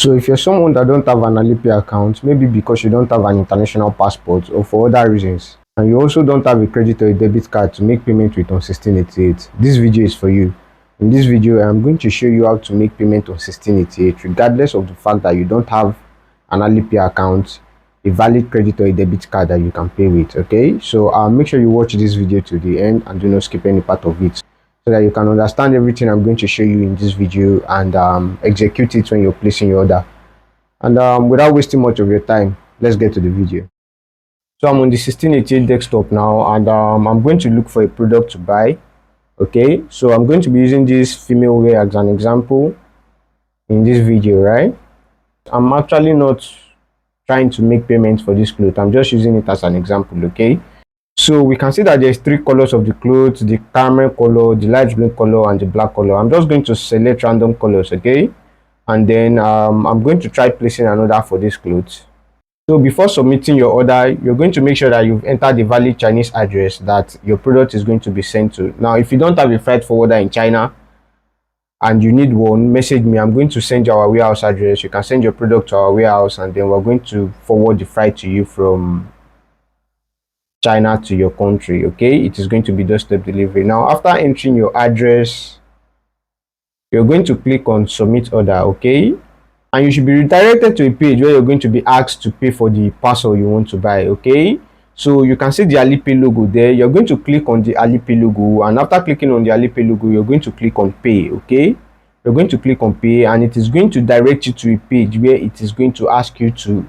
So if you're someone that don't have an Alipay account, maybe because you don't have an international passport or for other reasons, and you also don't have a credit or a debit card to make payment with on 1688, this video is for you. In this video, I'm going to show you how to make payment on 1688 regardless of the fact that you don't have an Alipay account, a valid credit or a debit card that you can pay with. Okay, so make sure you watch this video to the end and do not skip any part of it, so that you can understand everything I'm going to show you in this video and execute it when you're placing your order. And without wasting much of your time, let's get to the video. So I'm on the 1688 desktop now, and I'm going to look for a product to buy. Okay, so I'm going to be using this female wear as an example in this video, right? I'm actually not trying to make payments for this cloth, I'm just using it as an example. Okay, so we can see that there's three colors of the clothes: the caramel color, the light green color, and the black color. I'm just going to select random colors, okay, and then I'm going to try placing an order for this clothes. So before submitting your order, you're going to make sure that you've entered the valid Chinese address that your product is going to be sent to. Now if you don't have a freight forwarder in China and you need one, message me. I'm going to send you our warehouse address. You can send your product to our warehouse, and then we're going to forward the freight to you from China to your country. Okay, it is going to be doorstep delivery. Now after entering your address, you're going to click on submit order. Okay, and you should be redirected to a page where you're going to be asked to pay for the parcel you want to buy. Okay, so you can see the Alipay logo there. You're going to click on the Alipay logo, and after clicking on the Alipay logo, you're going to click on pay. Okay, you're going to click on pay, and it is going to direct you to a page where it is going to ask you to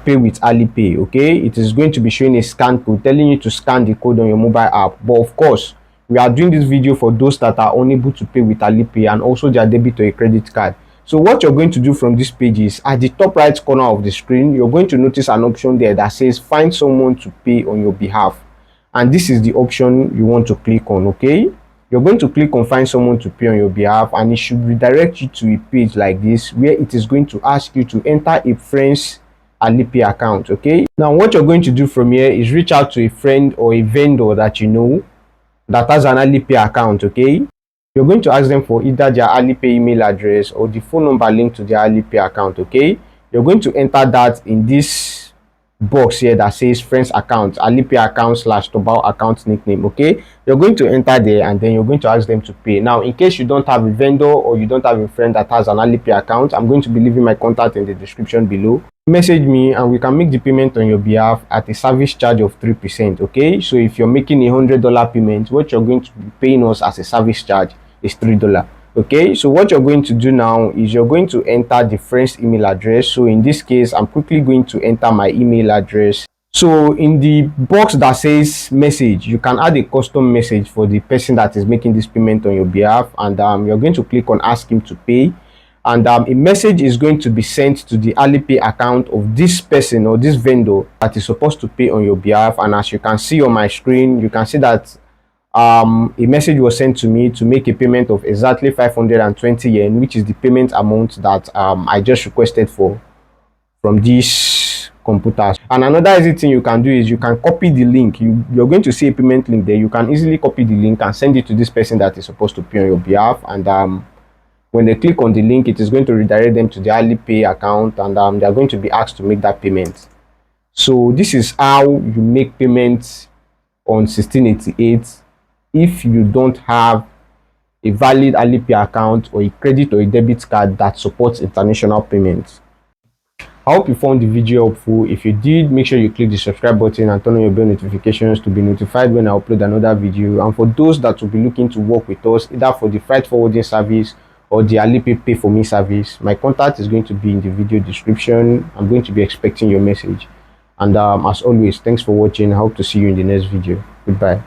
pay with Alipay. Okay, it is going to be showing a scan code telling you to scan the code on your mobile app. But of course, we are doing this video for those that are unable to pay with Alipay and also their debit or a credit card. So what you're going to do from this page is, at the top right corner of the screen, you're going to notice an option there that says find someone to pay on your behalf, and this is the option you want to click on. Okay, you're going to click on find someone to pay on your behalf, and it should redirect you to a page like this where it is going to ask you to enter a friend's Alipay account. Okay, now what you're going to do from here is reach out to a friend or a vendor that you know that has an Alipay account. Okay, you're going to ask them for either their Alipay email address or the phone number linked to their Alipay account. Okay, you're going to enter that in this box here that says friends account, Alipay account / Tobao account nickname. Okay, you're going to enter there, and then you're going to ask them to pay. Now in case you don't have a vendor or you don't have a friend that has an Alipay account, I'm going to be leaving my contact in the description below. Message me and we can make the payment on your behalf at a service charge of 3%. Okay, so if you're making $100 payment, what you're going to be paying us as a service charge is $3. Okay, so what you're going to do now is you're going to enter the friend's email address. So in this case, I'm quickly going to enter my email address. So in the box that says message, you can add a custom message for the person that is making this payment on your behalf, and you're going to click on ask him to pay, and a message is going to be sent to the Alipay account of this person or this vendor that is supposed to pay on your behalf. And as you can see on my screen, you can see that a message was sent to me to make a payment of exactly 520 yen, which is the payment amount that I just requested for from this computer. And another easy thing you can do is you can copy the link. You're going to see a payment link there. You can easily copy the link and send it to this person that is supposed to pay on your behalf, and when they click on the link, it is going to redirect them to the Alipay account, and they are going to be asked to make that payment. So this is how you make payments on 1688 if you don't have a valid Alipay account or a credit or a debit card that supports international payments. I hope you found the video helpful. If you did, make sure you click the subscribe button and turn on your bell notifications to be notified when I upload another video. And for those that will be looking to work with us, either for the freight forwarding service or the Alipay pay for me service, my contact is going to be in the video description. I'm going to be expecting your message. And as always, thanks for watching. I hope to see you in the next video. Goodbye.